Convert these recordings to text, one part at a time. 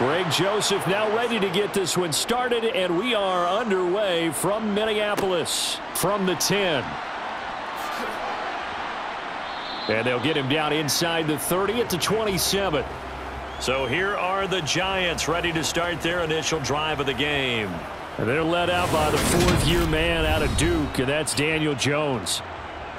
Greg Joseph now ready to get this one started, and we are underway from Minneapolis from the 10. And they'll get him down inside the 30 at the 27. So here are the Giants ready to start their initial drive of the game. And they're led out by the fourth-year man out of Duke, and that's Daniel Jones.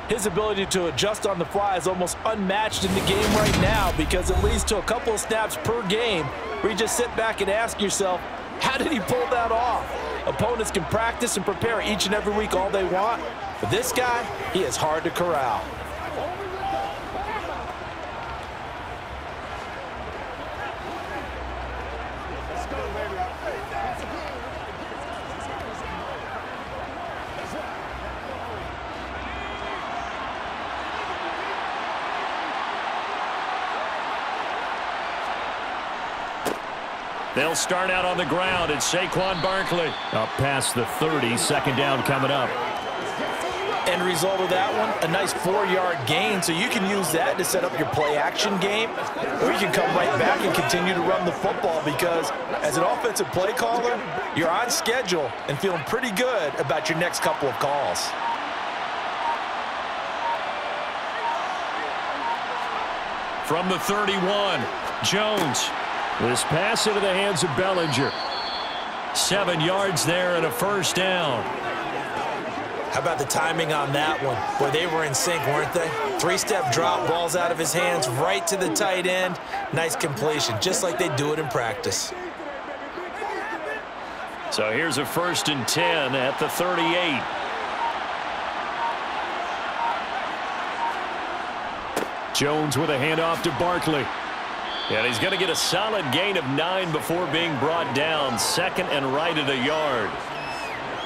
His ability to adjust on the fly is almost unmatched in the game right now because it leads to a couple of snaps per game where you just sit back and ask yourself, how did he pull that off? Opponents can practice and prepare each and every week all they want, but this guy, he is hard to corral. They'll start out on the ground. It's Saquon Barkley. Up past the 30, second down coming up. End result of that one, a nice 4-yard gain, so you can use that to set up your play-action game, or you can come right back and continue to run the football because as an offensive play caller, you're on schedule and feeling pretty good about your next couple of calls. From the 31, Jones. This pass into the hands of Bellinger. 7 yards there and a first down. How about the timing on that one? Boy, they were in sync, weren't they? 3-step drop, balls out of his hands, right to the tight end. Nice completion, just like they do it in practice. So here's a 1st and 10 at the 38. Jones with a handoff to Barkley. And he's going to get a solid gain of 9 before being brought down. Second and right at a yard.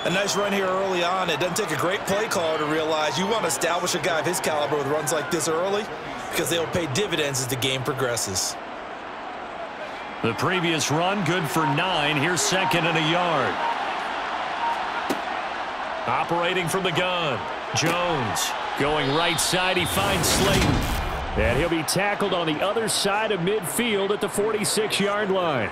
A nice run here early on. It doesn't take a great play caller to realize you want to establish a guy of his caliber with runs like this early because they'll pay dividends as the game progresses. The previous run good for 9. Here's second and a yard. Operating from the gun. Jones going right side. He finds Slayton. And he'll be tackled on the other side of midfield at the 46-yard line.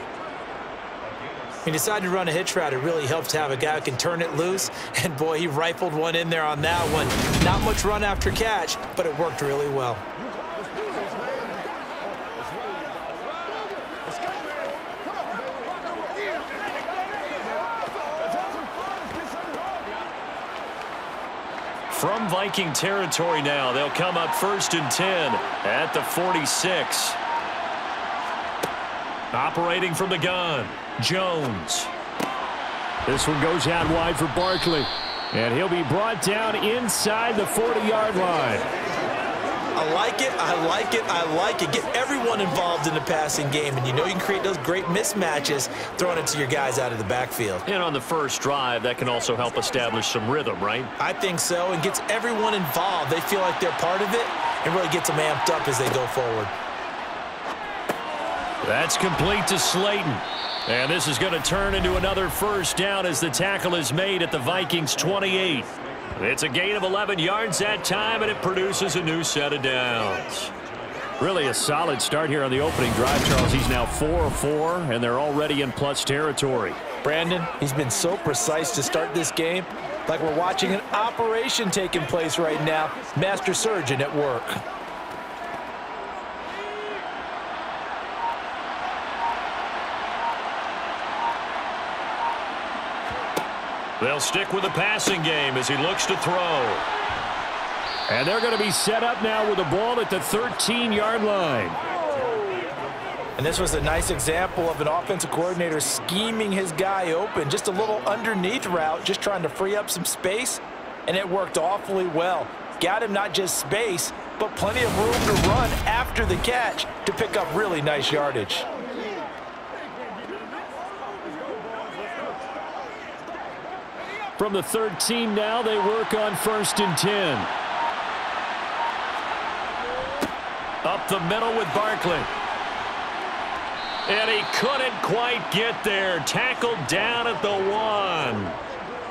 He decided to run a hitch route. It really helps to have a guy who can turn it loose. And, boy, he rifled one in there on that one. Not much run after catch, but it worked really well. From Viking territory now, they'll come up 1st and 10 at the 46. Operating from the gun, Jones. This one goes out wide for Barkley. And he'll be brought down inside the 40-yard line. I like it, I like it, I like it. Get everyone involved in the passing game, and you know you can create those great mismatches throwing it to your guys out of the backfield. And on the first drive, that can also help establish some rhythm, right? I think so, and gets everyone involved. They feel like they're part of it, and really gets them amped up as they go forward. That's complete to Slayton. And this is going to turn into another first down as the tackle is made at the Vikings 28. It's a gain of 11 yards that time, and it produces a new set of downs. Really a solid start here on the opening drive, Charles. He's now 4 of 4, and they're already in plus territory. Brandon, he's been so precise to start this game, like we're watching an operation taking place right now. Master surgeon at work. They'll stick with the passing game as he looks to throw. And they're going to be set up now with the ball at the 13-yard line. And this was a nice example of an offensive coordinator scheming his guy open. Just a little underneath route, just trying to free up some space, and it worked awfully well. Got him not just space, but plenty of room to run after the catch to pick up really nice yardage. From the 13 now, they work on 1st and 10. Up the middle with Barkley. And he couldn't quite get there. Tackled down at the 1.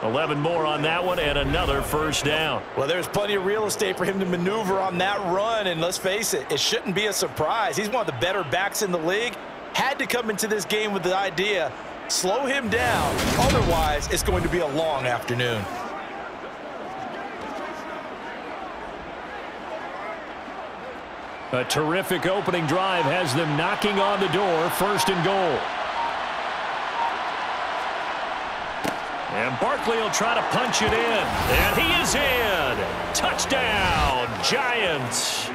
11 more on that one and another first down. Well, there's plenty of real estate for him to maneuver on that run, and let's face it, it shouldn't be a surprise. He's one of the better backs in the league, had to come into this game with the idea, slow him down, otherwise it's going to be a long afternoon. A terrific opening drive has them knocking on the door, 1st and goal. And Barkley will try to punch it in. And he is in. Touchdown, Giants.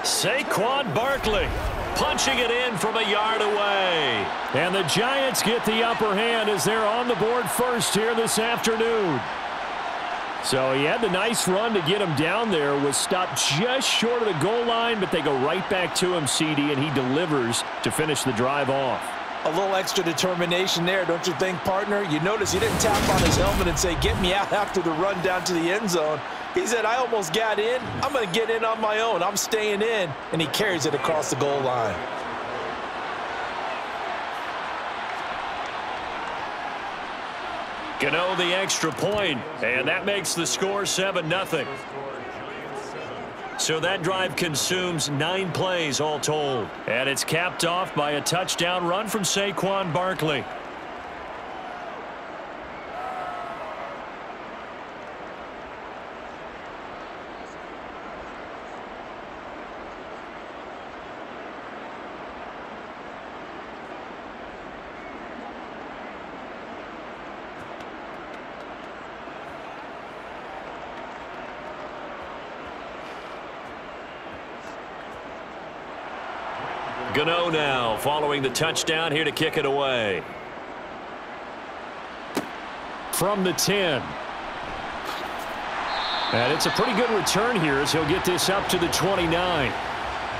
Saquon Barkley punching it in from a yard away. And the Giants get the upper hand as they're on the board first here this afternoon. So he had the nice run to get him down there, was stopped just short of the goal line, but they go right back to him, CD, and he delivers to finish the drive off. A little extra determination there, don't you think, partner? You notice he didn't tap on his helmet and say, get me out after the run down to the end zone. He said, I almost got in. I'm going to get in on my own. I'm staying in. And he carries it across the goal line. Gano the extra point, and that makes the score 7-0. So that drive consumes 9 plays all told. And it's capped off by a touchdown run from Saquon Barkley. Gano now following the touchdown here to kick it away. From the 10. And it's a pretty good return here as he'll get this up to the 29.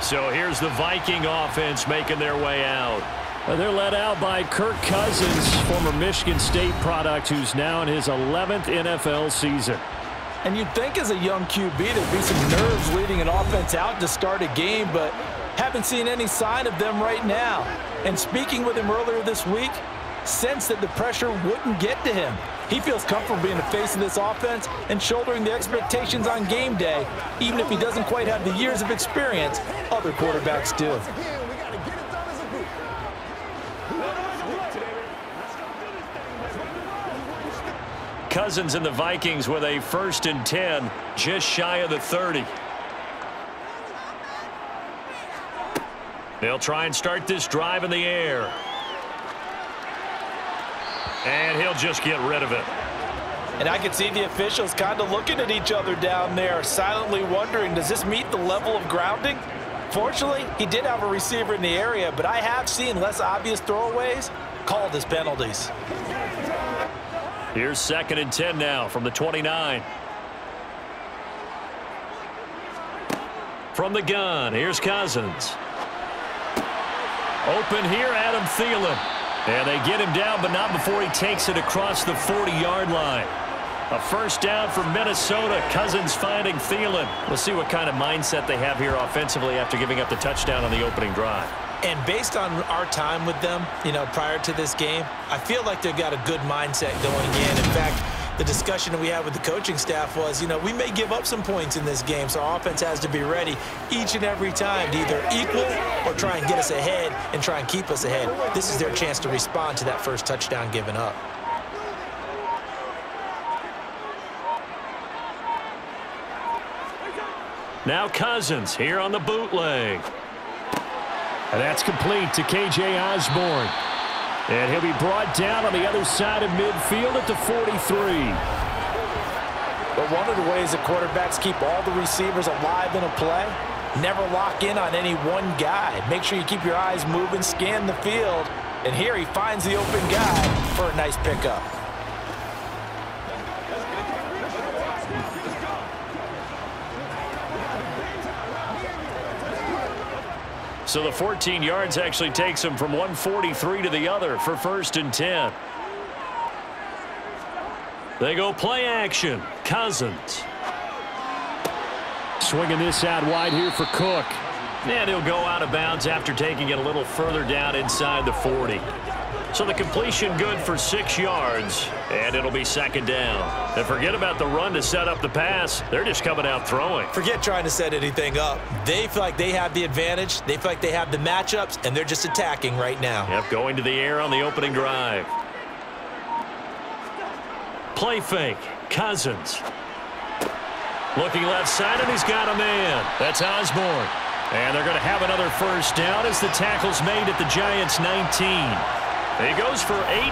So here's the Viking offense making their way out. They're led out by Kirk Cousins, former Michigan State product, who's now in his 11th NFL season. And you'd think as a young QB there'd be some nerves leading an offense out to start a game, but haven't seen any sign of them right now. And speaking with him earlier this week, sensed that the pressure wouldn't get to him. He feels comfortable being the face of this offense and shouldering the expectations on game day, even if he doesn't quite have the years of experience other quarterbacks do. Cousins and the Vikings with a 1st and 10, just shy of the 30. They'll try and start this drive in the air. And he'll just get rid of it. And I can see the officials kind of looking at each other down there, silently wondering, does this meet the level of grounding? Fortunately, he did have a receiver in the area, but I have seen less obvious throwaways called as penalties. Here's 2nd and 10 now from the 29. From the gun, here's Cousins. Open here, Adam Thielen. And they get him down, but not before he takes it across the 40-yard line. A 1st down for Minnesota. Cousins finding Thielen. We'll see what kind of mindset they have here offensively after giving up the touchdown on the opening drive. And based on our time with them, prior to this game, I feel like they've got a good mindset going in. In fact, the discussion that we had with the coaching staff was, we may give up some points in this game, so our offense has to be ready each and every time to either equal or try and get us ahead and try and keep us ahead. This is their chance to respond to that first touchdown given up. Now Cousins here on the bootleg. And that's complete to K.J. Osborne. And he'll be brought down on the other side of midfield at the 43. But one of the ways that quarterbacks keep all the receivers alive in a play, never lock in on any one guy. Make sure you keep your eyes moving, scan the field. And here he finds the open guy for a nice pickup. So the 14 yards actually takes him from 143 to the other for 1st and 10. They go play action. Cousins. Swinging this out wide here for Cook. And he'll go out of bounds after taking it a little further down inside the 40. So the completion good for 6 yards, and it'll be second down. And forget about the run to set up the pass. They're just coming out throwing. Forget trying to set anything up. They feel like they have the advantage. They feel like they have the matchups, and they're just attacking right now. Yep, going to the air on the opening drive. Play fake. Cousins. Looking left side, and he's got a man. That's Osborne. And they're going to have another first down as the tackle's made at the Giants' 19. He goes for 18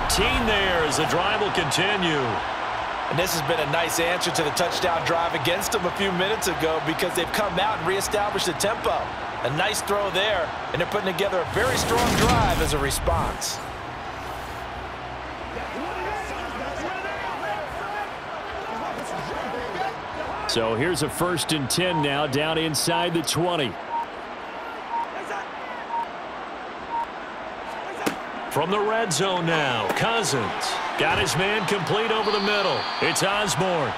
there as the drive will continue. And this has been a nice answer to the touchdown drive against them a few minutes ago because they've come out and reestablished the tempo. A nice throw there, and they're putting together a very strong drive as a response. So here's a 1st and 10 now down inside the 20. From the red zone now, Cousins got his man complete over the middle. It's Osborne.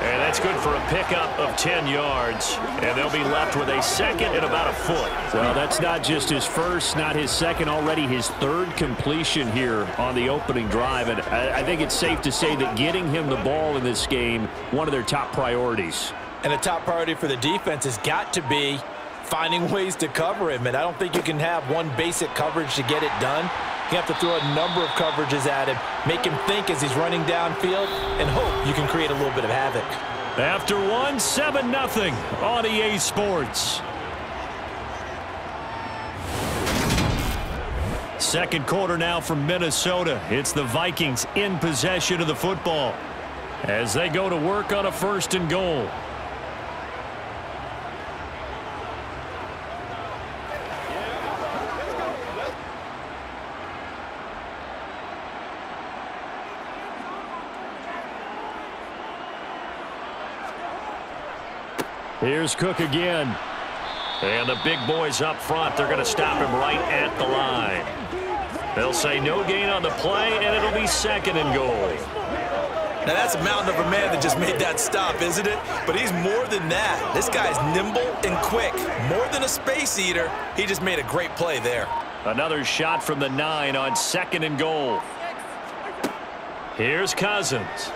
And that's good for a pickup of 10 yards. And they'll be left with a second and about a foot. Well, that's not just his first, not his second, already his 3rd completion here on the opening drive. And I think it's safe to say that getting him the ball in this game, one of their top priorities. And a top priority for the defense has got to be finding ways to cover him. And I don't think you can have one basic coverage to get it done. You have to throw a number of coverages at him, make him think as he's running downfield, and hope you can create a little bit of havoc. After 1, 7-0 on EA Sports. Second quarter now from Minnesota. It's the Vikings in possession of the football as they go to work on a 1st and goal. Here's Cook again. And the big boys up front, they're going to stop him right at the line. They'll say no gain on the play, and it'll be 2nd and goal. Now, that's a mountain of a man that just made that stop, isn't it? But he's more than that. This guy's nimble and quick. More than a space eater, he just made a great play there. Another shot from the 9 on 2nd and goal. Here's Cousins.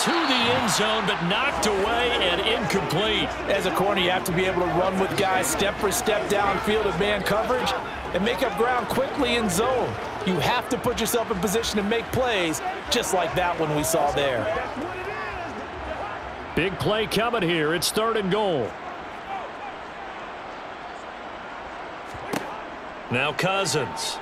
To the end zone, but knocked away and incomplete. As a corner, you have to be able to run with guys step for step downfield of man coverage and make up ground quickly in zone. You have to put yourself in position to make plays, just like that one we saw there. Big play coming here. It's 3rd and goal. Now Cousins.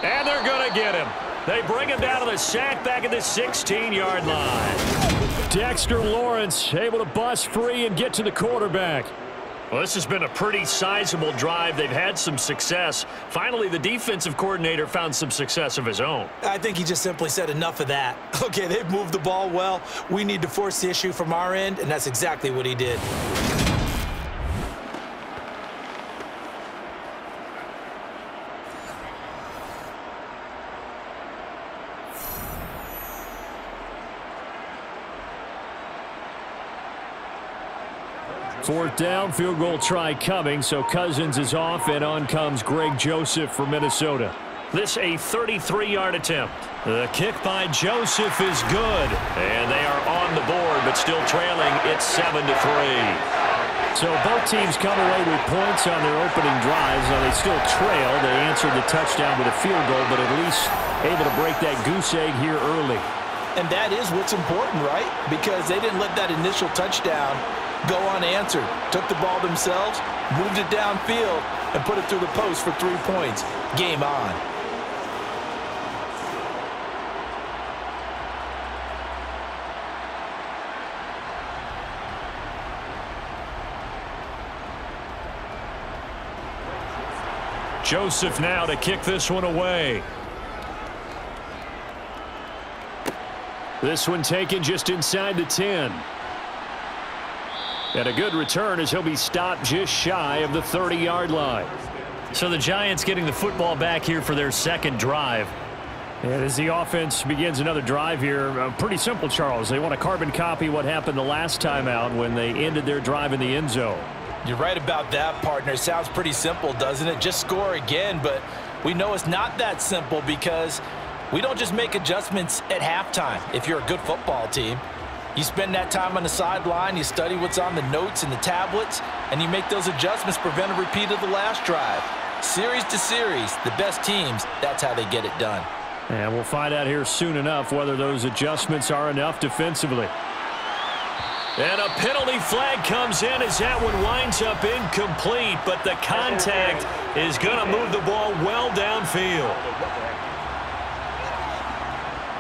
And they're going to get him. They bring him down to the sack back at the 16-yard line. Dexter Lawrence able to bust free and get to the quarterback. Well, this has been a pretty sizable drive. They've had some success. Finally, the defensive coordinator found some success of his own. I think he just simply said enough of that. Okay, they've moved the ball well. We need to force the issue from our end, and that's exactly what he did. Fourth down, field goal try coming, so Cousins is off, and on comes Greg Joseph for Minnesota. This a 33-yard attempt. The kick by Joseph is good, and they are on the board, but still trailing. It's 7-3. So both teams come away with points on their opening drives. Now they still trail. They answered the touchdown with a field goal, but at least able to break that goose egg here early. And that is what's important, right? Because they didn't let that initial touchdown go unanswered. Took the ball themselves, moved it downfield, and put it through the post for 3 points. Game on. Joseph now to kick this one away. This one taken just inside the 10. And a good return as he'll be stopped just shy of the 30-yard line. So the Giants getting the football back here for their second drive. And as the offense begins another drive here, pretty simple, Charles. They want to carbon copy what happened the last time out when they ended their drive in the end zone. You're right about that, partner. It sounds pretty simple, doesn't it? Just score again, but we know it's not that simple because we don't just make adjustments at halftime. If you're a good football team, you spend that time on the sideline, you study what's on the notes and the tablets, and you make those adjustments, prevent a repeat of the last drive. Series to series, the best teams, that's how they get it done. And we'll find out here soon enough whether those adjustments are enough defensively. And a penalty flag comes in as that one winds up incomplete, but the contact is going to move the ball well downfield.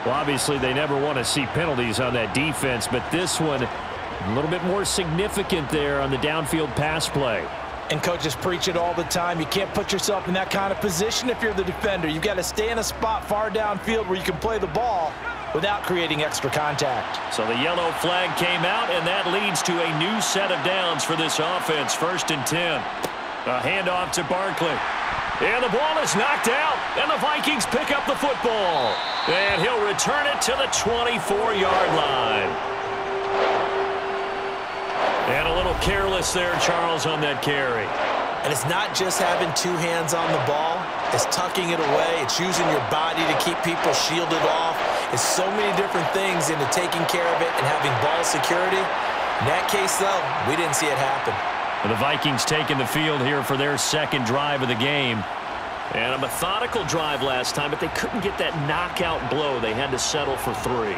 Well, obviously, they never want to see penalties on that defense, but this one a little bit more significant there on the downfield pass play. And coaches preach it all the time. You can't put yourself in that kind of position if you're the defender. You've got to stay in a spot far downfield where you can play the ball without creating extra contact. So the yellow flag came out, and that leads to a new set of downs for this offense. 1st and 10. A handoff to Barkley. And the ball is knocked out, and the Vikings pick up the football. And he'll return it to the 24-yard line. And a little careless there, Charles, on that carry. And it's not just having 2 hands on the ball. It's tucking it away. It's using your body to keep people shielded off. It's so many different things into taking care of it and having ball security. In that case, though, we didn't see it happen. And the Vikings taking the field here for their 2nd drive of the game. And a methodical drive last time, but they couldn't get that knockout blow. They had to settle for 3.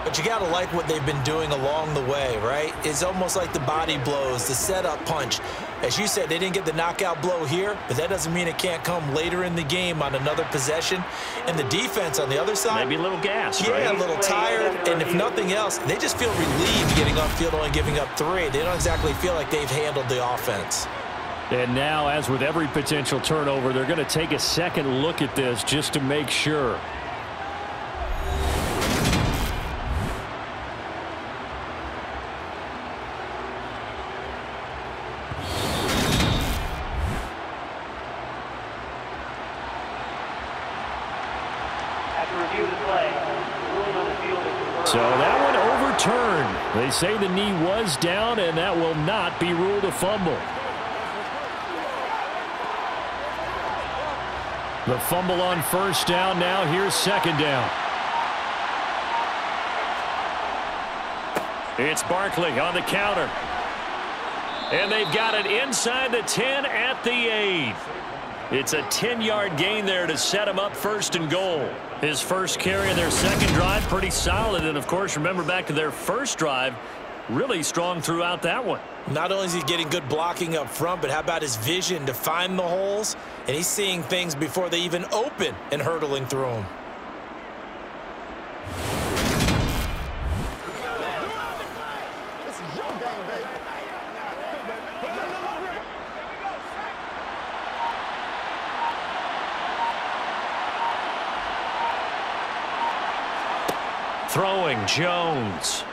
But you got to like what they've been doing along the way, right? It's almost like the body blows, the setup punch. As you said, they didn't get the knockout blow here, but that doesn't mean it can't come later in the game on another possession. And the defense on the other side, maybe a little gassed, yeah, right? a little tired. And if nothing else, they just feel relieved getting off field only giving up 3. They don't exactly feel like they've handled the offense. And now, as with every potential turnover, they're going to take a second look at this just to make sure. So that one overturned. They say the knee was down, and that will not be ruled a fumble. The fumble on 1st down. Now here's 2nd down. It's Barkley on the counter. And they've got it inside the 10 at the 8. It's a 10-yard gain there to set him up 1st and goal. His first carry in their 2nd drive, pretty solid. And, of course, remember back to their 1st drive, really strong throughout that one. Not only is he getting good blocking up front, but how about his vision to find the holes? And he's seeing things before they even open and hurdling through them. Throwing, Jones.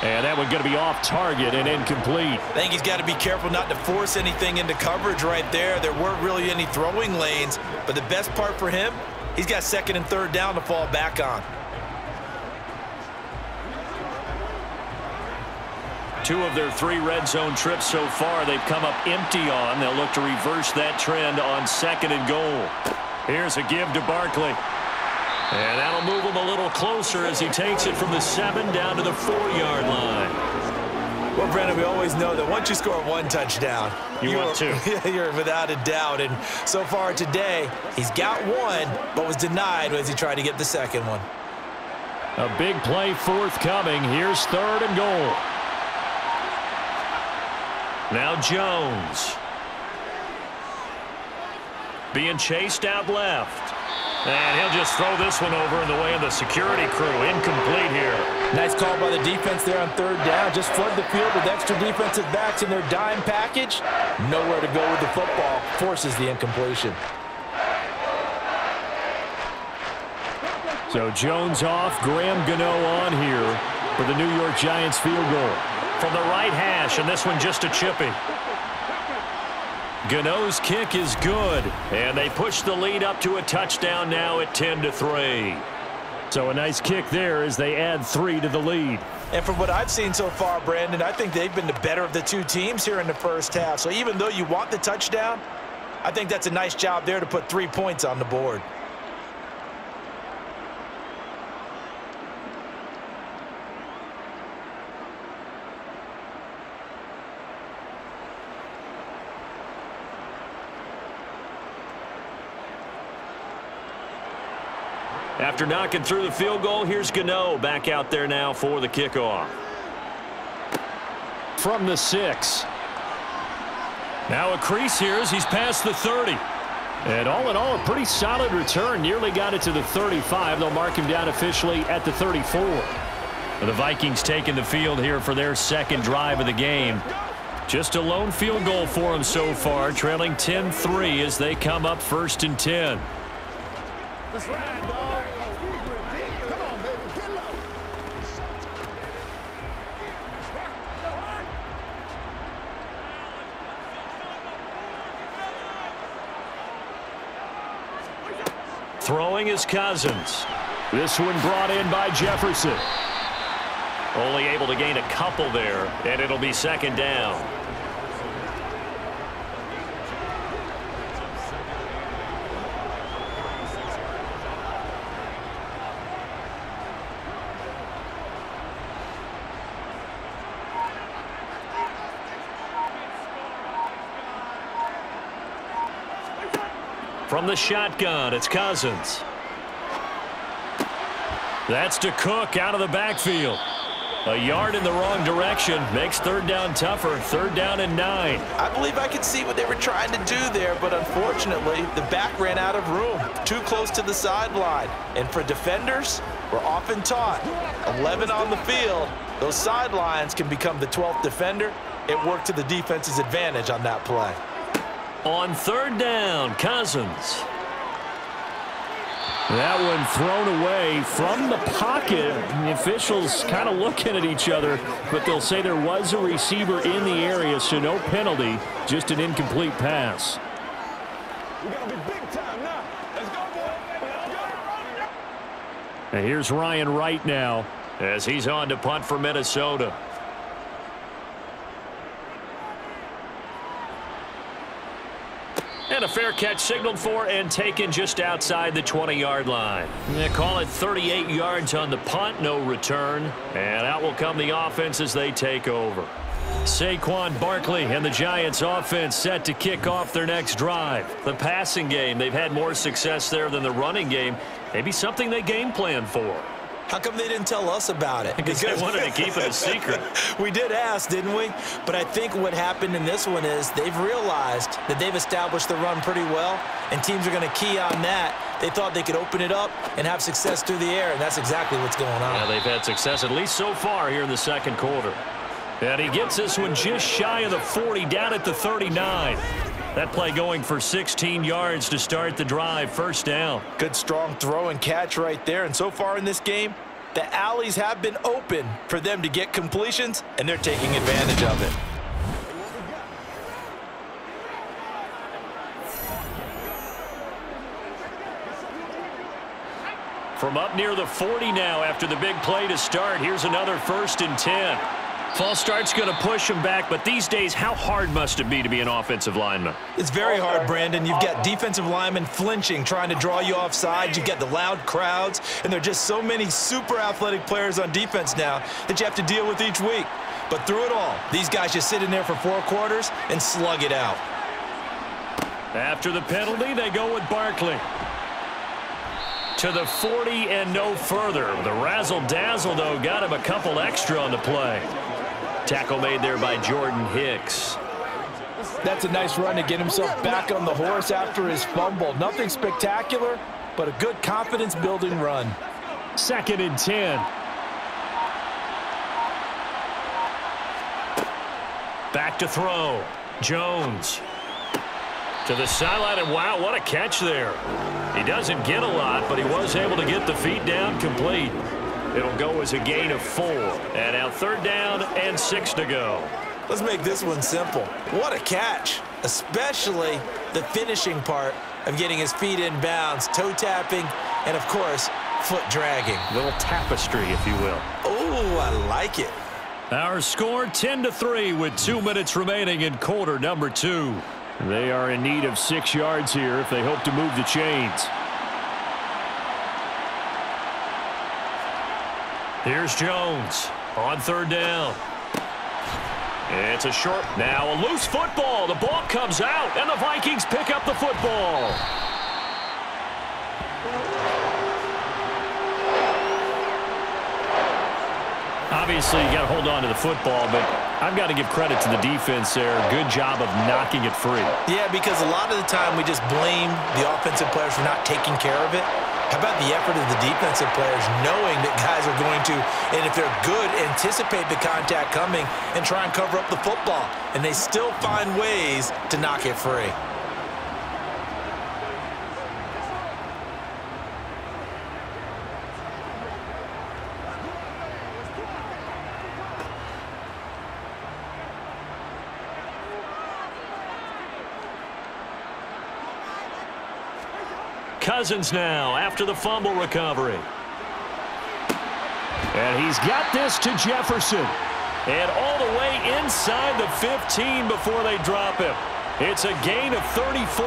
And that one going to be off target and incomplete. I think he's got to be careful not to force anything into coverage right there. There weren't really any throwing lanes, but the best part for him, he's got 2nd and 3rd down to fall back on. 2 of their 3 red zone trips so far, they've come up empty on. They'll look to reverse that trend on 2nd and goal. Here's a give to Barkley. And that'll move him a little closer as he takes it from the 7 down to the 4-yard line. Well, Brandon, we always know that once you score 1 touchdown, you want 2. You're without a doubt. And so far today, he's got 1, but was denied as he tried to get the 2nd one. A big play forthcoming. Here's 3rd and goal. Now Jones. Being chased out left. And he'll just throw this one over in the way of the security crew. Incomplete here. Nice call by the defense there on 3rd down. Just flood the field with extra defensive backs in their dime package. Nowhere to go with the football. Forces the incompletion. So Jones off, Graham Gano on here for the New York Giants field goal. From the right hash, and this one just a chippy. Gano's kick is good, and they push the lead up to a touchdown now at 10-3. So a nice kick there as they add 3 to the lead. And from what I've seen so far, Brandon, I think they've been the better of the two teams here in the first half. So even though you want the touchdown, I think that's a nice job there to put 3 points on the board. After knocking through the field goal, here's Gano back out there now for the kickoff. From the 6. Now a crease here as he's past the 30. And all in all, a pretty solid return. Nearly got it to the 35. They'll mark him down officially at the 34. The Vikings taking the field here for their second drive of the game. Just a lone field goal for them so far, trailing 10-3 as they come up 1st and 10. That's right, dog. Come on, baby. Get low. Throwing is Cousins. This one brought in by Jefferson. Only able to gain a couple there, and it'll be 2nd down. From the shotgun, it's Cousins. That's to Cook out of the backfield. A yard in the wrong direction makes 3rd down tougher. 3rd down and 9. I believe I could see what they were trying to do there, but unfortunately, the back ran out of room. Too close to the sideline. And for defenders, we're often taught, 11 on the field, those sidelines can become the 12th defender. It worked to the defense's advantage on that play. On 3rd down, Cousins. That one thrown away from the pocket. The officials kind of looking at each other, but they'll say there was a receiver in the area, so no penalty, just an incomplete pass. We gotta be big time now. Let's go, boy. Let's go. And here's Ryan Wright now as he's on to punt for Minnesota. And a fair catch signaled for and taken just outside the 20-yard line. They call it 38 yards on the punt, no return. And out will come the offense as they take over. Saquon Barkley and the Giants offense set to kick off their next drive. The passing game, they've had more success there than the running game. Maybe something they game plan for. How come they didn't tell us about it? Because they wanted to keep it a secret. We did ask, didn't we? But I think what happened in this one is they've realized that they've established the run pretty well, and teams are going to key on that. They thought they could open it up and have success through the air, and that's exactly what's going on. Yeah, they've had success, at least so far, here in the 2nd quarter. And he gets this one just shy of the 40, down at the 39. That play going for 16 yards to start the drive. 1st down. Good, strong throw and catch right there. And so far in this game, the alleys have been open for them to get completions, and they're taking advantage of it. From up near the 40 now after the big play to start. Here's another 1st and 10. False start's going to push him back, but these days, how hard must it be to be an offensive lineman? It's very hard, Brandon. You've got defensive linemen flinching, trying to draw you offside. You've got the loud crowds, and there are just so many super athletic players on defense now that you have to deal with each week. But through it all, these guys just sit in there for 4 quarters and slug it out. After the penalty, they go with Barkley. To the 40 and no further. The razzle-dazzle, though, got him a couple extra on the play. Tackle made there by Jordan Hicks. That's a nice run to get himself back on the horse after his fumble. Nothing spectacular, but a good confidence-building run. 2nd and 10. Back to throw. Jones. To the sideline, and wow, what a catch there. He doesn't get a lot, but he was able to get the feet down complete. It'll go as a gain of 4. And now 3rd down and 6 to go. Let's make this one simple. What a catch, especially the finishing part of getting his feet in bounds, toe tapping, and of course, foot dragging. Little tapestry, if you will. Oh, I like it. Our score 10-3 with 2 minutes remaining in quarter number 2. They are in need of 6 yards here if they hope to move the chains. Here's Jones on 3rd down. It's a short. Now a loose football. The ball comes out, and the Vikings pick up the football. Obviously, you got to hold on to the football, but I've got to give credit to the defense there. Good job of knocking it free. Yeah, because a lot of the time we just blame the offensive players for not taking care of it. How about the effort of the defensive players knowing that guys are going to, and if they're good, anticipate the contact coming and try and cover up the football. And they still find ways to knock it free. Cousins now after the fumble recovery. And he's got this to Jefferson. And all the way inside the 15 before they drop him. It's a gain of 34.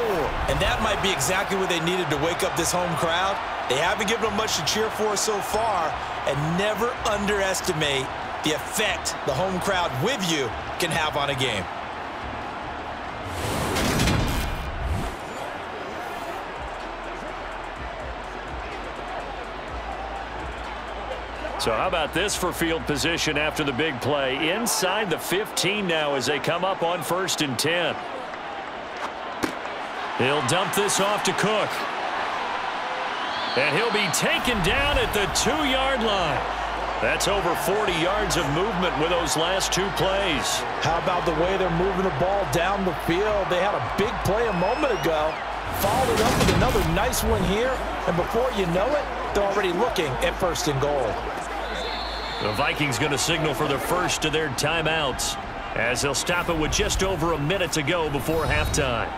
And that might be exactly what they needed to wake up this home crowd. They haven't given them much to cheer for so far. And never underestimate the effect the home crowd with you can have on a game. So how about this for field position after the big play? Inside the 15 now as they come up on 1st and 10. He'll dump this off to Cook. And he'll be taken down at the 2-yard line. That's over 40 yards of movement with those last 2 plays. How about the way they're moving the ball down the field? They had a big play a moment ago. Followed it up with another nice one here. And before you know it, they're already looking at 1st and goal. The Vikings going to signal for the first of their timeouts as they'll stop it with just over a minute to go before halftime.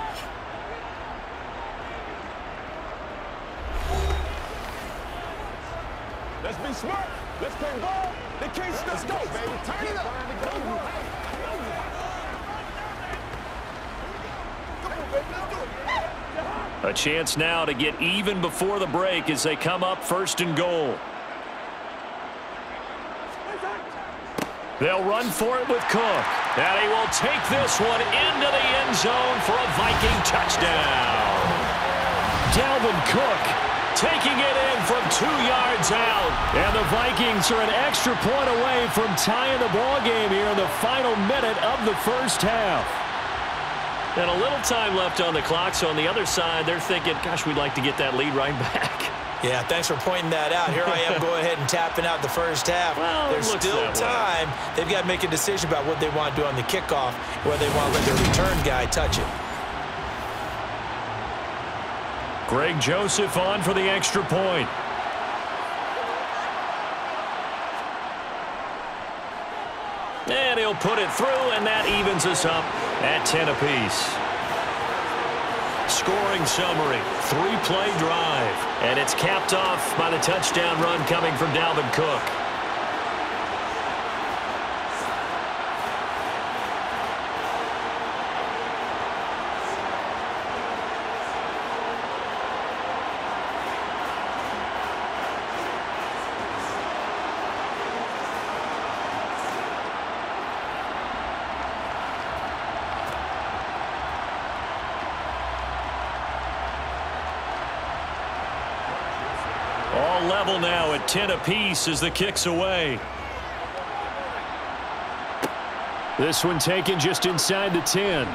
Let's be smart. Let's play ball. They can't stop. Let's go, baby. Turn it up. A chance now to get even before the break as they come up 1st and goal. They'll run for it with Cook. And he will take this one into the end zone for a Viking touchdown. Dalvin Cook taking it in from 2 yards out. And the Vikings are an extra point away from tying the ball game here in the final minute of the first half. And a little time left on the clock, so on the other side, they're thinking, gosh, we'd like to get that lead right back. Yeah, thanks for pointing that out. Here I am going ahead and tapping out the first half. Well, there's still time. They've got to make a decision about what they want to do on the kickoff, whether they want to let their return guy touch it. Greg Joseph on for the extra point. And he'll put it through, and that evens us up at 10 apiece. Scoring summary, 3-play drive. And it's capped off by the touchdown run coming from Dalvin Cook. All level now at 10 apiece as the kick's away. This one taken just inside the 10.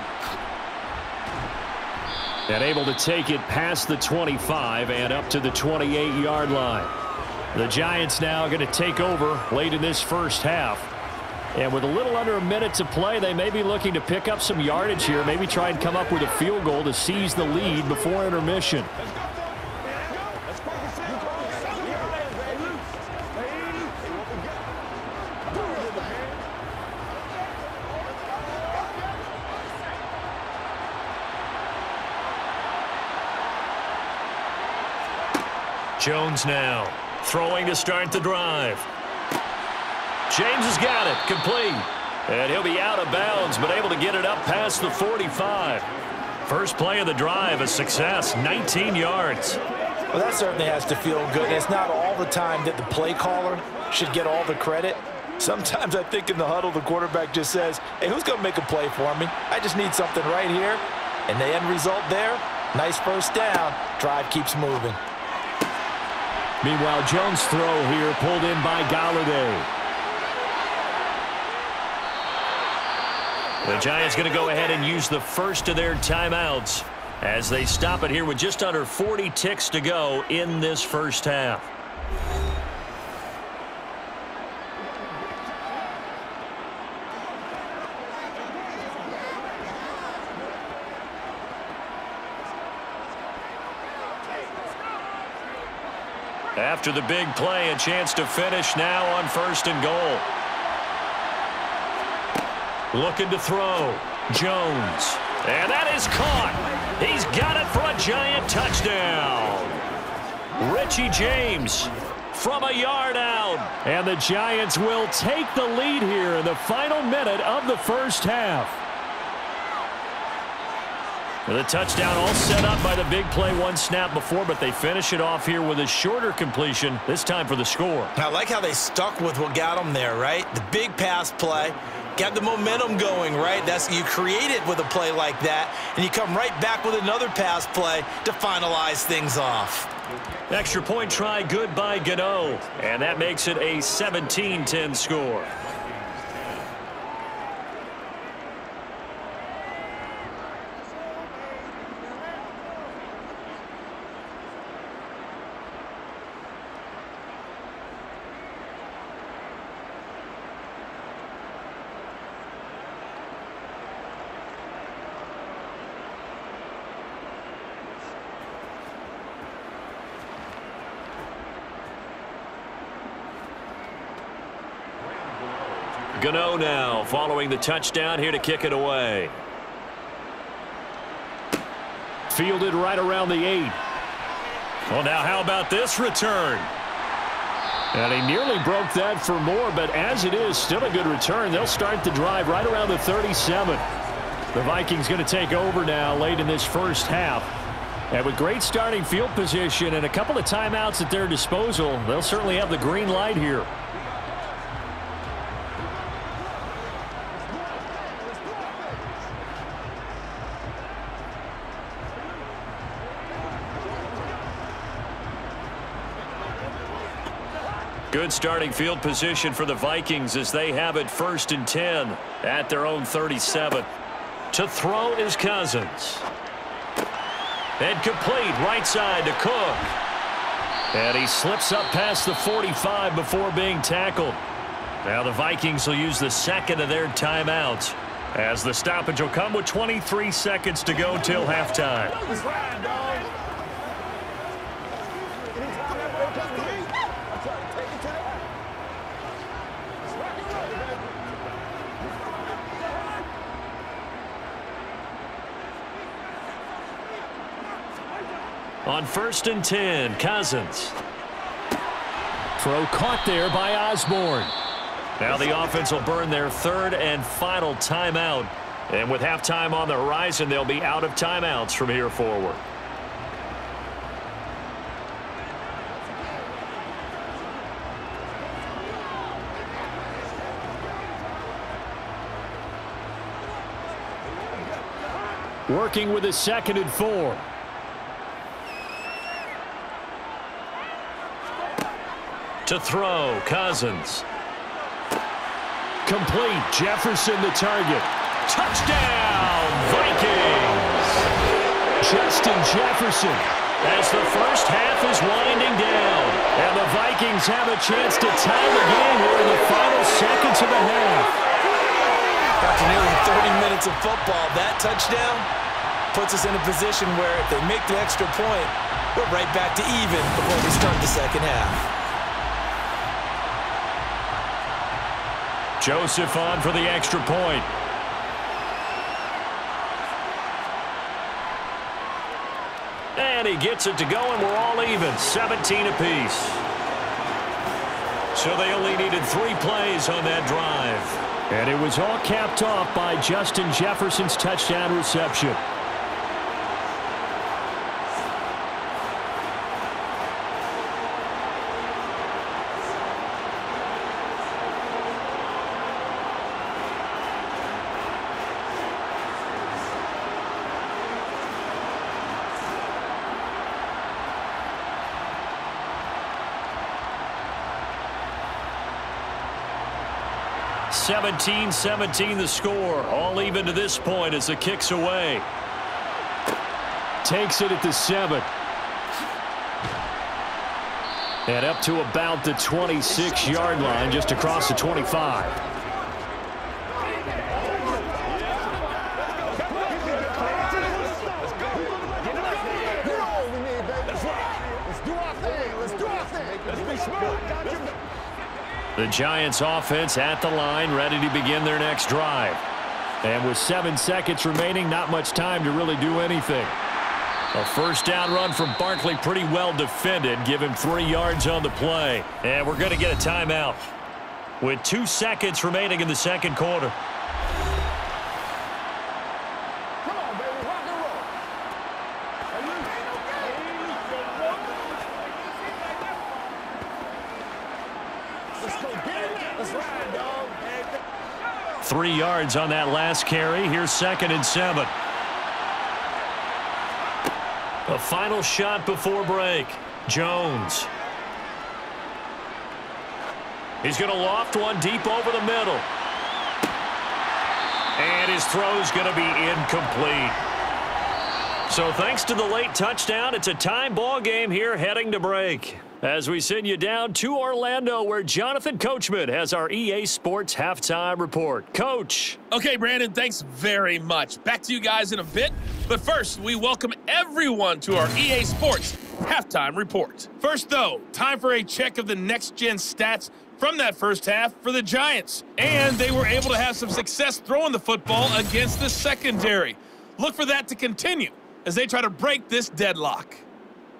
And able to take it past the 25 and up to the 28-yard line. The Giants now going to take over late in this first half. And with a little under a minute to play, they may be looking to pick up some yardage here, maybe try and come up with a field goal to seize the lead before intermission. Jones now Throwing to start the drive. James has got it. Complete. And he'll be out of bounds, but able to get it up past the 45. First play of the drive, a success, 19 yards. Well, that certainly has to feel good. It's not all the time that the play caller should get all the credit. Sometimes I think in the huddle, the quarterback just says, hey, who's going to make a play for me? I just need something right here. And the end result there, nice first down. Drive keeps moving. Meanwhile, Jones' throw here pulled in by Galladay. The Giants going to go ahead and use the first of their timeouts as they stop it here with just under 40 ticks to go in this first half. After the big play, a chance to finish now on 1st and goal. Looking to throw. Jones. And that is caught. He's got it for a Giant touchdown. Richie James from a yard out. And the Giants will take the lead here in the final minute of the first half. The touchdown all set up by the big play one snap before, but they finish it off here with a shorter completion, this time for the score. I like how they stuck with what got them there, right? The big pass play. Got the momentum going, right? You create it with a play like that, and you come right back with another pass play to finalize things off. Extra point try good by Gano, and that makes it a 17-10 score. Gano now following the touchdown here to kick it away. Fielded right around the 8. Well, now how about this return? And he nearly broke that for more, but as it is, still a good return. They'll start the drive right around the 37. The Vikings going to take over now late in this first half. And with great starting field position and a couple of timeouts at their disposal, they'll certainly have the green light here. Good starting field position for the Vikings as they have it 1st and 10 at their own 37. To throw is Cousins. And complete right side to Cook. And he slips up past the 45 before being tackled. Now the Vikings will use the second of their timeouts as the stoppage will come with 23 seconds to go till halftime. On 1st and 10, Cousins. Throw caught there by Osborne. Now the offense will burn their 3rd and final timeout. And with halftime on the horizon, they'll be out of timeouts from here forward. Working with a 2nd and 4. To throw, Cousins. Complete. Jefferson the target. Touchdown, Vikings! Justin Jefferson. As the first half is winding down. And the Vikings have a chance to tie the game here in the final seconds of the half. After nearly 30 minutes of football, that touchdown puts us in a position where if they make the extra point, we're right back to even before we start the second half. Joseph on for the extra point. And he gets it to go, and we're all even, 17 apiece. So they only needed 3 plays on that drive. And it was all capped off by Justin Jefferson's touchdown reception. (17-17) the score. All even to this point as the kick's away. Takes it at the 7. And up to about the 26-yard line, just across the 25. The Giants offense at the line, ready to begin their next drive. And with 7 seconds remaining, not much time to really do anything. A first down run from Barkley, pretty well defended. Give him 3 yards on the play. And we're going to get a timeout with 2 seconds remaining in the second quarter. Come on, baby. Rock and roll. Let's go get it. Let's ride, dog. 3 yards on that last carry. Here's 2nd and 7. A final shot before break. Jones. He's going to loft one deep over the middle. And his throw's going to be incomplete. So thanks to the late touchdown, it's a tie ball game here heading to break. As we send you down to Orlando, where Jonathan Coachman has our EA Sports Halftime Report. Coach. Okay, Brandon, thanks very much. Back to you guys in a bit. But first, we welcome everyone to our EA Sports Halftime Report. First, though, time for a check of the next-gen stats from that first half for the Giants. And they were able to have some success throwing the football against the secondary. Look for that to continue as they try to break this deadlock.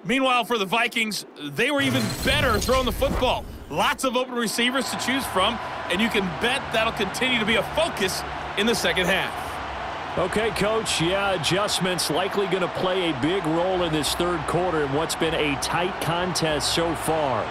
Meanwhile, for the Vikings, they were even better throwing the football. Lots of open receivers to choose from, and you can bet that'll continue to be a focus in the second half. Okay, Coach, yeah, adjustments likely going to play a big role in this third quarter in what's been a tight contest so far.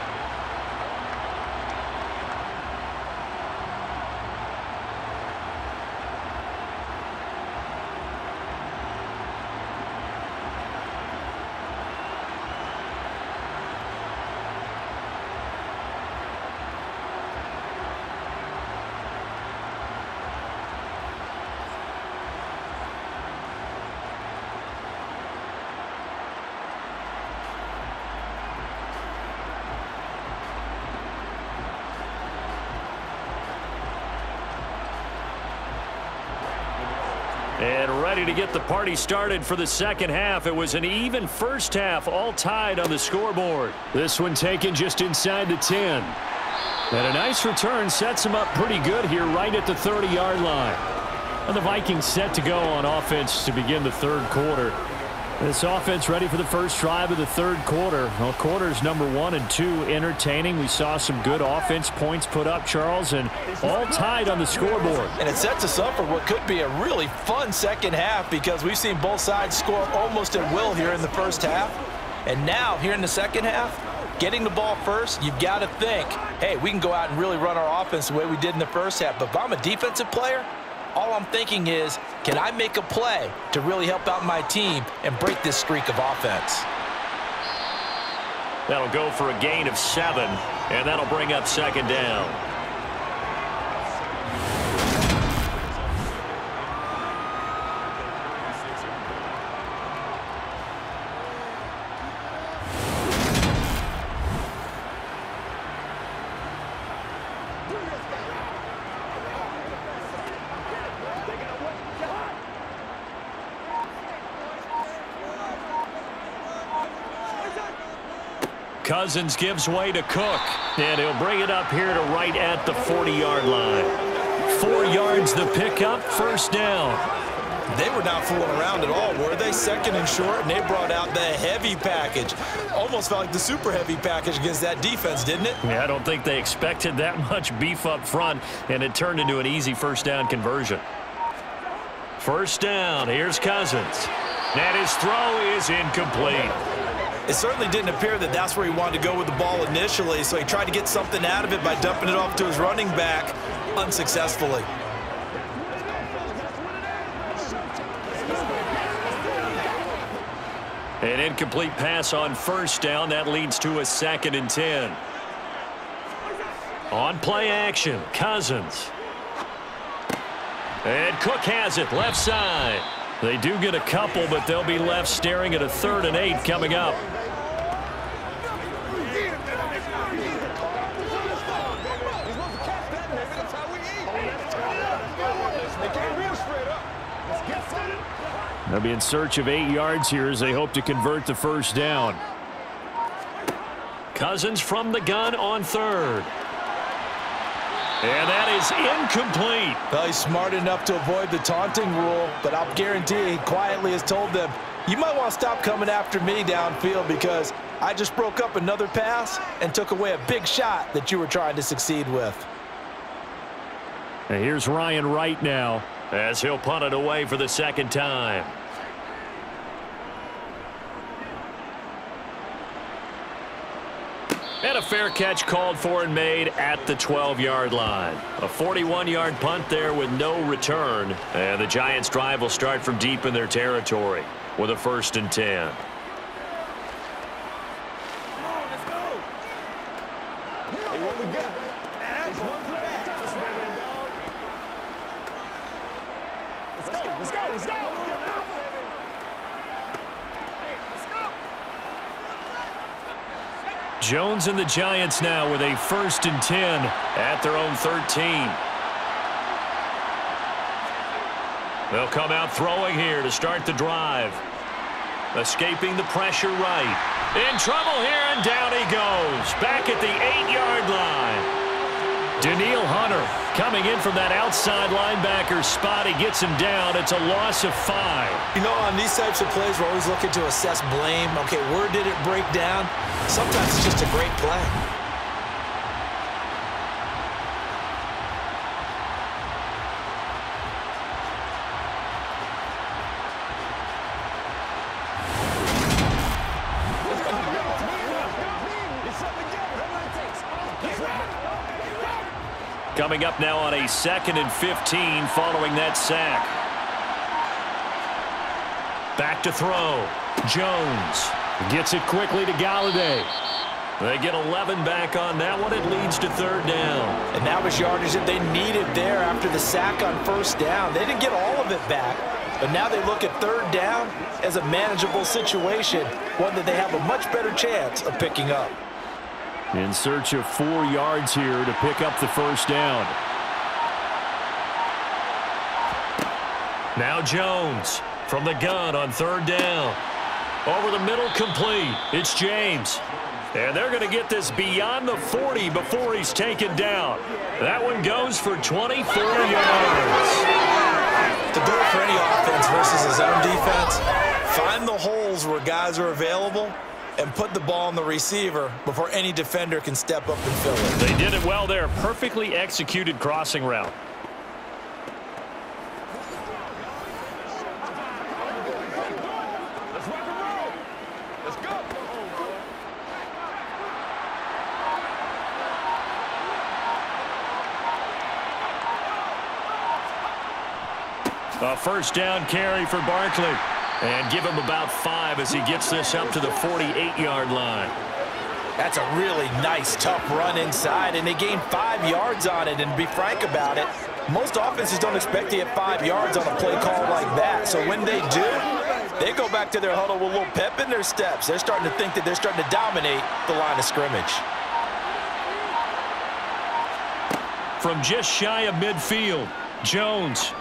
And ready to get the party started for the second half. It was an even first half, all tied on the scoreboard. This one taken just inside the 10. And a nice return sets him up pretty good here right at the 30-yard line. And the Vikings set to go on offense to begin the third quarter. This offense ready for the first drive of the third quarter. Well, quarters number 1 and 2 entertaining. We saw some good offense points put up, Charles, and all tied on the scoreboard. And it sets us up for what could be a really fun second half because we've seen both sides score almost at will here in the first half. And now, here in the second half, getting the ball first, you've got to think, hey, we can go out and really run our offense the way we did in the first half. But if I'm a defensive player, all I'm thinking is, can I make a play to really help out my team and break this streak of offense? That'll go for a gain of 7, and that'll bring up second down. Cousins gives way to Cook, and he'll bring it up here to right at the 40-yard line. 4 yards the pickup, first down. They were not fooling around at all, were they? Second and short, and they brought out the heavy package. Almost felt like the super heavy package against that defense, didn't it? Yeah, I don't think they expected that much beef up front, and it turned into an easy first down conversion. First down, here's Cousins. And his throw is incomplete. It certainly didn't appear that that's where he wanted to go with the ball initially, so he tried to get something out of it by dumping it off to his running back unsuccessfully. An incomplete pass on first down. That leads to a 2nd and 10. On play action, Cousins. And Cook has it, left side. They do get a couple, but they'll be left staring at a 3rd and 8 coming up. They'll be in search of 8 yards here as they hope to convert the first down. Cousins from the gun on 3rd. And that is incomplete. Well, he's smart enough to avoid the taunting rule, but I'll guarantee he quietly has told them, you might want to stop coming after me downfield because I just broke up another pass and took away a big shot that you were trying to succeed with. And here's Ryan Wright now as he'll punt it away for the 2nd time. And a fair catch called for and made at the 12-yard line. A 41-yard punt there with no return. And the Giants' drive will start from deep in their territory with a 1st and 10. Jones and the Giants now with a 1st and 10 at their own 13. They'll come out throwing here to start the drive. Escaping the pressure right. In trouble here, and down he goes. Back at the 8-yard line. Daniil Hunter coming in from that outside linebacker spot. He gets him down. It's a loss of 5. You know, on these types of plays, we're always looking to assess blame. Okay, where did it break down? Sometimes it's just a great play. Coming up now on a 2nd and 15 following that sack. Back to throw. Jones gets it quickly to Galladay. They get 11 back on that one. It leads to 3rd down. And that was yardage that they needed there after the sack on 1st down. They didn't get all of it back, but now they look at 3rd down as a manageable situation, one that they have a much better chance of picking up. In search of 4 yards here to pick up the first down. Now Jones from the gun on 3rd down. Over the middle, complete. It's James. And they're going to get this beyond the 40 before he's taken down. That one goes for 24 yards. The goal for any offense versus his own defense, find the holes where guys are available and put the ball on the receiver before any defender can step up and fill it. They did it well there. Perfectly executed crossing route. Let's rock and roll. Let's go. A first down carry for Barkley. And give him about 5 as he gets this up to the 48-yard line. That's a really nice, tough run inside, and they gained 5 yards on it. And to be frank about it, most offenses don't expect to get 5 yards on a play call like that. So when they do, they go back to their huddle with a little pep in their steps. They're starting to think that they're starting to dominate the line of scrimmage. From just shy of midfield, Jones.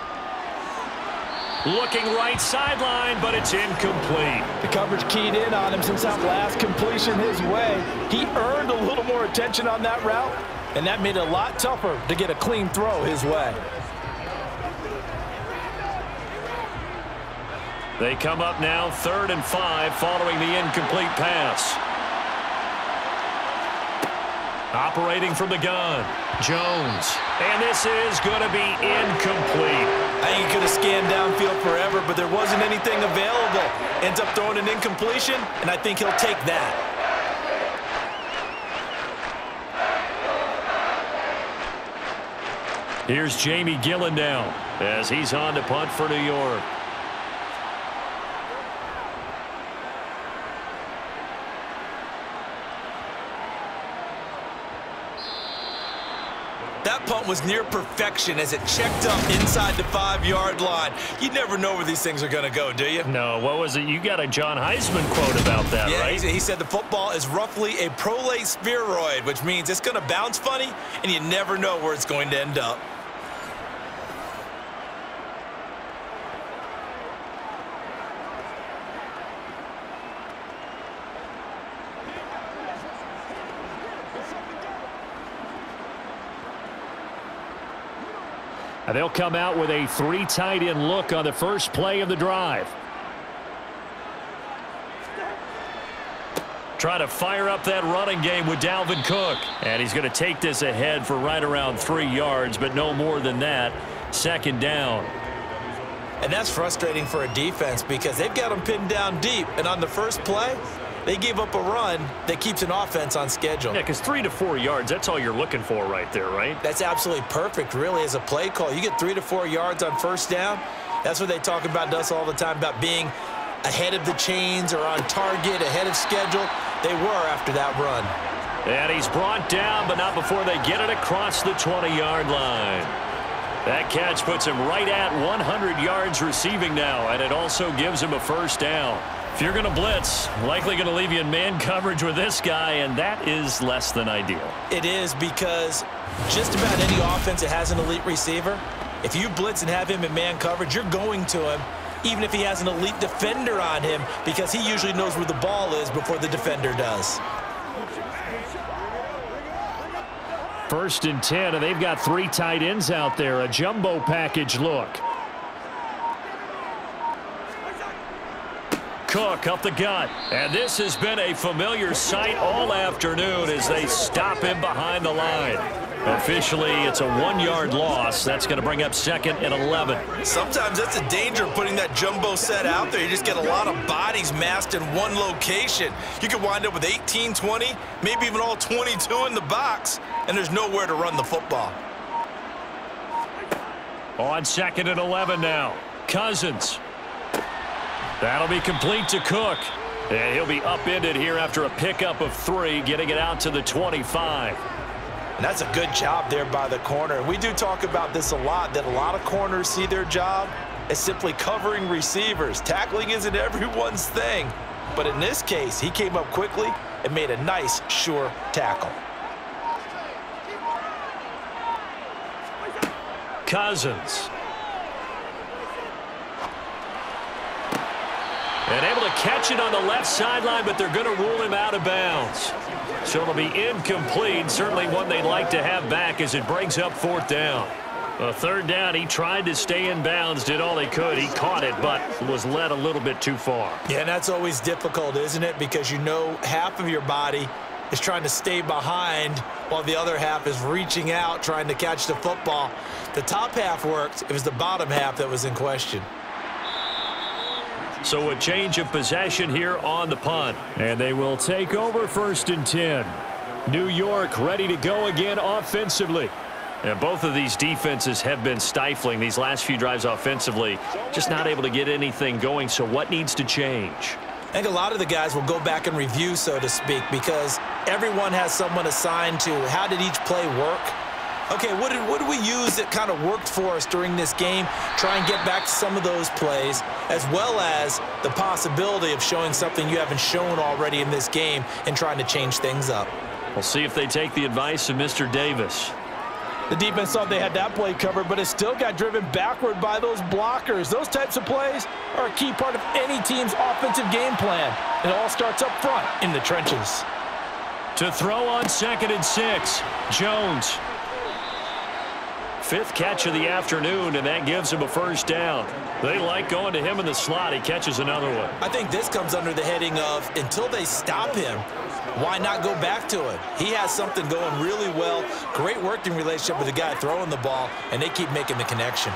Looking right sideline, but it's incomplete. The coverage keyed in on him since that last completion his way. He earned a little more attention on that route, and that made it a lot tougher to get a clean throw his way. They come up now 3rd and 5 following the incomplete pass. Operating from the gun, Jones. And this is going to be incomplete. I think he could have scanned downfield forever, but there wasn't anything available. Ends up throwing an incompletion, and I think he'll take that. Here's Jamie Gillen now as he's on to punt for New York. That punt was near perfection as it checked up inside the 5-yard line. You never know where these things are going to go, do you? No, what was it? You got a John Heisman quote about that, yeah, right? He said the football is roughly a prolate spheroid, which means it's going to bounce funny, and you never know where it's going to end up. They'll come out with a 3 tight end look on the first play of the drive. Try to fire up that running game with Dalvin Cook. And he's going to take this ahead for right around 3 yards, but no more than that. 2nd down. And that's frustrating for a defense because they've got them pinned down deep. And on the first play, they gave up a run that keeps an offense on schedule. Yeah, because 3 to 4 yards, that's all you're looking for right there, right? That's absolutely perfect, really, as a play call. You get 3 to 4 yards on first down. That's what they talk about to us all the time, about being ahead of the chains or on target, ahead of schedule. They were after that run. And he's brought down, but not before they get it across the 20-yard line. That catch puts him right at 100 yards receiving now, and it also gives him a first down. If you're going to blitz, likely going to leave you in man coverage with this guy, and that is less than ideal. It is, because just about any offense that has an elite receiver, if you blitz and have him in man coverage, you're going to him, even if he has an elite defender on him, because he usually knows where the ball is before the defender does. 1st and 10, and they've got 3 tight ends out there. A jumbo package look. Cook up the gut. And this has been a familiar sight all afternoon as they stop him behind the line. Officially, it's a 1-yard loss. That's going to bring up 2nd and 11. Sometimes that's the danger of putting that jumbo set out there. You just get a lot of bodies massed in one location. You could wind up with 18, 20, maybe even all 22 in the box, and there's nowhere to run the football. On 2nd and 11 now. Cousins. That'll be complete to Cook. And he'll be upended here after a pickup of 3, getting it out to the 25. And that's a good job there by the corner. And we do talk about this a lot, that a lot of corners see their job as simply covering receivers. Tackling isn't everyone's thing. But in this case, he came up quickly and made a nice, sure tackle. Cousins. And able to catch it on the left sideline, but they're going to rule him out of bounds. So it'll be incomplete. Certainly one they'd like to have back as it brings up 4th down. 3rd down, he tried to stay in bounds, did all he could. He caught it, but was led a little bit too far. Yeah, and that's always difficult, isn't it? Because you know half of your body is trying to stay behind while the other half is reaching out, trying to catch the football. The top half worked. It was the bottom half that was in question. So a change of possession here on the punt. And they will take over 1st and 10. New York ready to go again offensively. And both of these defenses have been stifling these last few drives offensively. Just not able to get anything going. So what needs to change? I think a lot of the guys will go back and review, so to speak, because everyone has someone assigned to how did each play work. Okay, what did we use that kind of worked for us during this game? Try and get back to some of those plays, as well as the possibility of showing something you haven't shown already in this game and trying to change things up. We'll see if they take the advice of Mr. Davis. The defense thought they had that play covered, but it still got driven backward by those blockers. Those types of plays are a key part of any team's offensive game plan. It all starts up front in the trenches. To throw on 2nd and 6, Jones. fifth catch of the afternoon, and that gives him a first down. They like going to him in the slot. He catches another one. I think this comes under the heading of until they stop him, why not go back to it? He has something going really well, great working relationship with the guy throwing the ball, and they keep making the connection.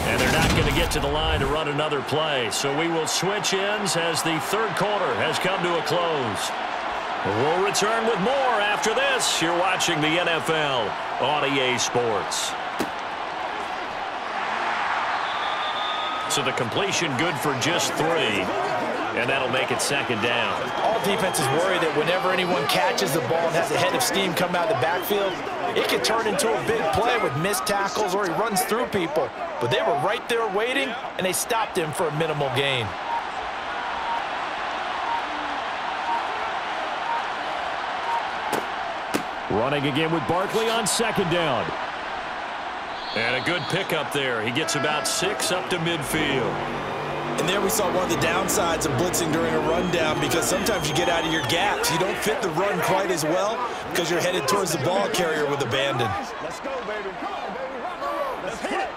And they're not going to get to the line to run another play, so we will switch ends as the third quarter has come to a close. We'll return with more after this. You're watching the NFL on EA Sports. So the completion good for just 3, and that'll make it second down. All defenses worry that whenever anyone catches the ball and has a head of steam come out of the backfield, it could turn into a big play with missed tackles or he runs through people. But they were right there waiting, and they stopped him for a minimal gain. Running again with Barkley on second down. And a good pickup there. He gets about 6 up to midfield. And there we saw one of the downsides of blitzing during a rundown, because sometimes you get out of your gaps. You don't fit the run quite as well because you're headed towards the ball carrier with abandon. Let's go, baby. Come on, baby. Let's hit it.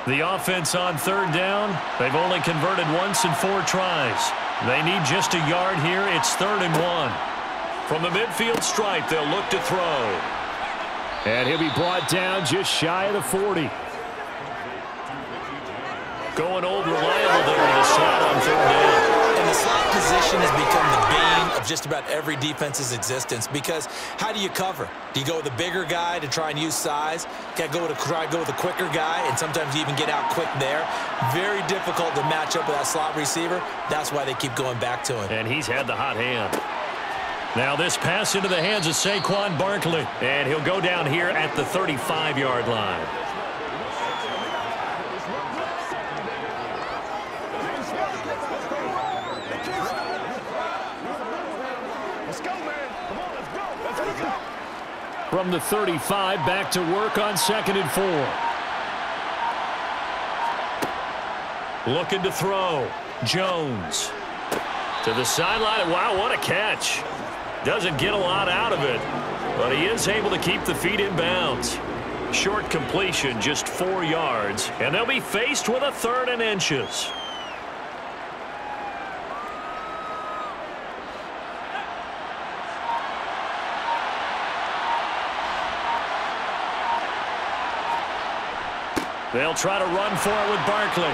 The offense on third down, they've only converted once in 4 tries. They need just a yard here. It's 3rd and 1. From the midfield stripe, they'll look to throw. And he'll be brought down just shy of the 40. Going old reliable there to the slot on third down. And the slot position has become the bane of just about every defense's existence, because how do you cover? Do you go with a bigger guy to try and use size? Try to go with a quicker guy, and sometimes you even get out quick there. Very difficult to match up with that slot receiver. That's why they keep going back to him. And he's had the hot hand. Now this pass into the hands of Saquon Barkley. And he'll go down here at the 35-yard line. Let's go, man. Come on, let's go. Let's go. From the 35, back to work on 2nd and 4. Looking to throw. Jones. To the sideline. Wow, what a catch. Doesn't get a lot out of it, but he is able to keep the feet in bounds. Short completion, just 4 yards, and they'll be faced with a 3rd and inches. They'll try to run for it with Barkley.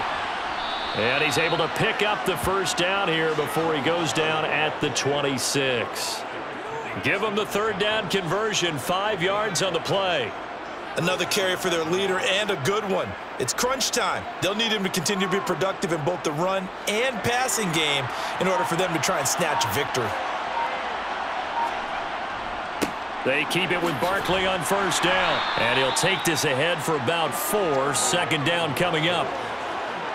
And he's able to pick up the first down here before he goes down at the 26. Give them the 3rd down conversion, 5 yards on the play. Another carry for their leader, and a good one. It's crunch time. They'll need him to continue to be productive in both the run and passing game in order for them to try and snatch victory. They keep it with Barkley on first down. And he'll take this ahead for about 4. 2nd down coming up.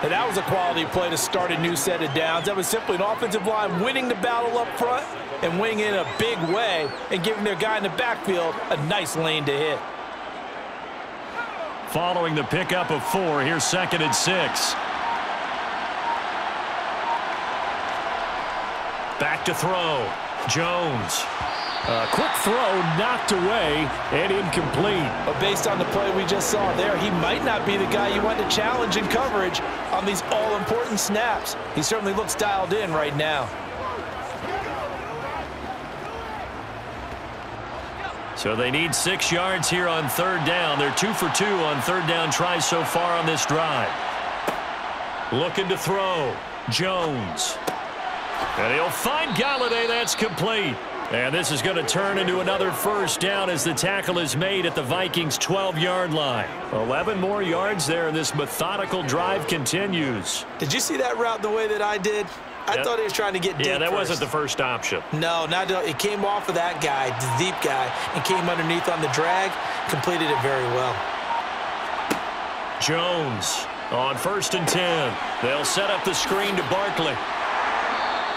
And that was a quality play to start a new set of downs. That was simply an offensive line winning the battle up front and winning in a big way and giving their guy in the backfield a nice lane to hit. Following the pickup of 4, here's 2nd and 6. Back to throw. Jones. A quick throw knocked away and incomplete. But based on the play we just saw there, he might not be the guy you want to challenge in coverage on these all-important snaps. He certainly looks dialed in right now. So they need 6 yards here on 3rd down. They're 2 for 2 on 3rd down tries so far on this drive. Looking to throw. Jones. And he'll find Galladay. That's complete. And this is going to turn into another first down as the tackle is made at the Vikings' 12-yard line. 11 more yards there, and this methodical drive continues. Did you see that route the way that I did? I thought he was trying to get deep. Yeah, that wasn't the first option. No, it came off of that guy, the deep guy, and came underneath on the drag, completed it very well. Jones on 1st and 10. They'll set up the screen to Barkley.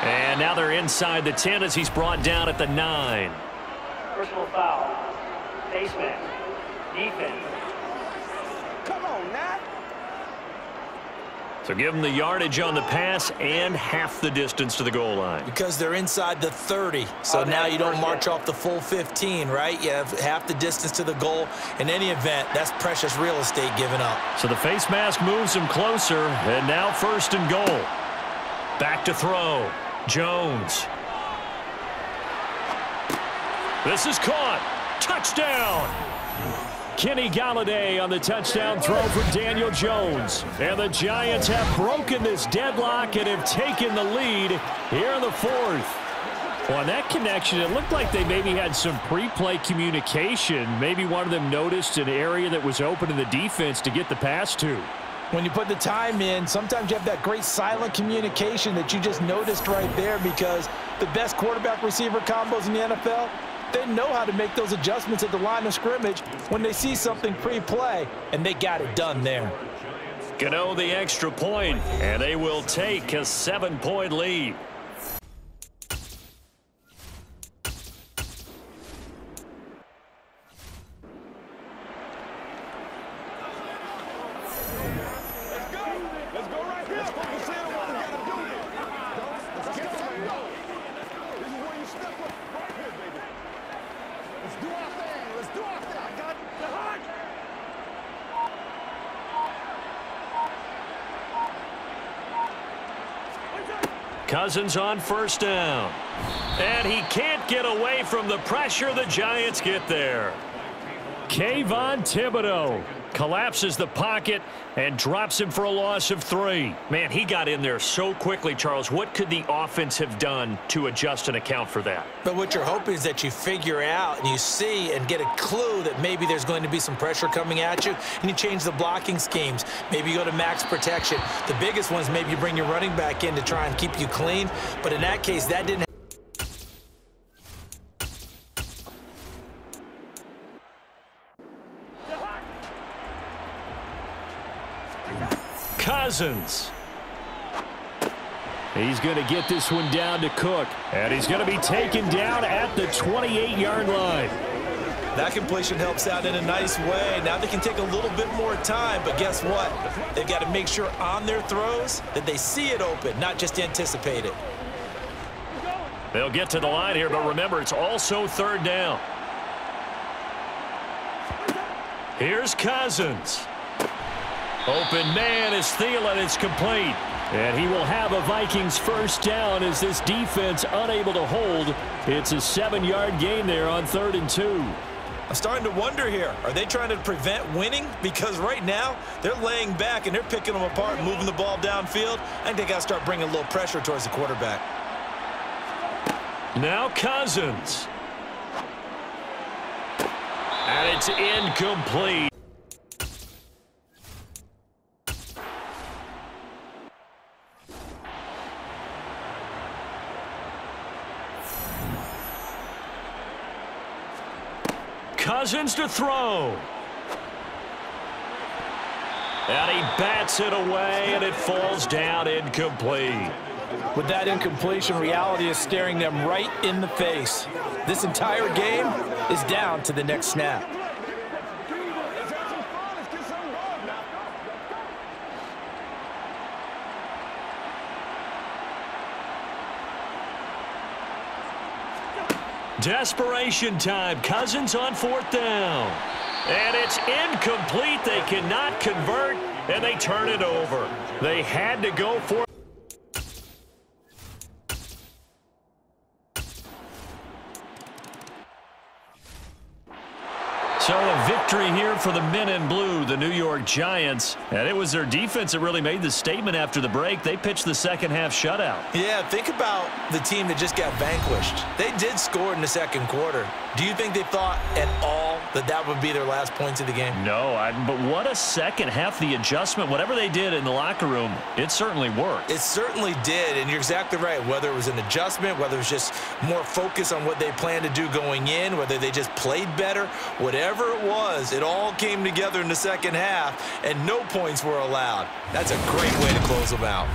And now they're inside the 10 as he's brought down at the 9. Personal foul. Face mask. Defense. Come on, now. So give them the yardage on the pass and half the distance to the goal line. Because they're inside the 30, so now you don't march off the full 15, right? You have half the distance to the goal. In any event, that's precious real estate given up. So the face mask moves him closer, and now 1st and goal. Back to throw. Jones. This is caught. Touchdown. Kenny Galladay on the touchdown throw for Daniel Jones. And the Giants have broken this deadlock and have taken the lead here in the 4th. Well, on that connection, it looked like they maybe had some pre-play communication. Maybe one of them noticed an area that was open in the defense to get the pass to. When you put the time in, sometimes you have that great silent communication that you just noticed right there, because the best quarterback-receiver combos in the NFL, they know how to make those adjustments at the line of scrimmage when they see something pre-play, and they got it done there. Gano the extra point, and they will take a 7-point lead. Let's go right here. Focus in on what we gotta do here. Let's get some go. This is where you step up right here, baby. Let's do our thing. Let's do our thing. I got the heart. Cousins on 1st down. And he can't get away from the pressure. The Giants get there. Kayvon Thibodeau collapses the pocket and drops him for a loss of 3. Man, he got in there so quickly, Charles. What could the offense have done to adjust and account for that? But what you're hoping is that you figure out and you see and get a clue that maybe there's going to be some pressure coming at you, and you change the blocking schemes. Maybe you go to max protection. The biggest one is maybe you bring your running back in to try and keep you clean. But in that case, that didn't. Cousins. He's going to get this one down to Cook. And he's going to be taken down at the 28-yard line. That completion helps out in a nice way. Now they can take a little bit more time, but guess what? They've got to make sure on their throws that they see it open, not just anticipate it. They'll get to the line here, but remember, it's also 3rd down. Here's Cousins. Open man is Thielen. It's complete. And he will have a Vikings 1st down as this defense unable to hold. It's a 7-yard gain there on 3rd and 2. I'm starting to wonder here. Are they trying to prevent winning? Because right now, they're laying back and they're picking them apart, moving the ball downfield. I think they got to start bringing a little pressure towards the quarterback. Now Cousins. And it's incomplete. Cousins to throw. And he bats it away, and it falls down incomplete. With that incompletion, reality is staring them right in the face. This entire game is down to the next snap. Let's have some fun. Let's get some love now. Desperation time. Cousins on 4th down. And it's incomplete. They cannot convert, and they turn it over. They had to go for it. So a victory here for the men in blue, the New York Giants. And it was their defense that really made the statement after the break. They pitched the second-half shutout. Yeah, think about the team that just got vanquished. They did score in the 2nd quarter. Do you think they thought at all that that would be their last points of the game? No, but what a second half. The adjustment, whatever they did in the locker room, it certainly worked. It certainly did, and you're exactly right. Whether it was an adjustment, whether it was just more focus on what they planned to do going in, whether they just played better, whatever it was, it all came together in the second half, and no points were allowed. That's a great way to close them out.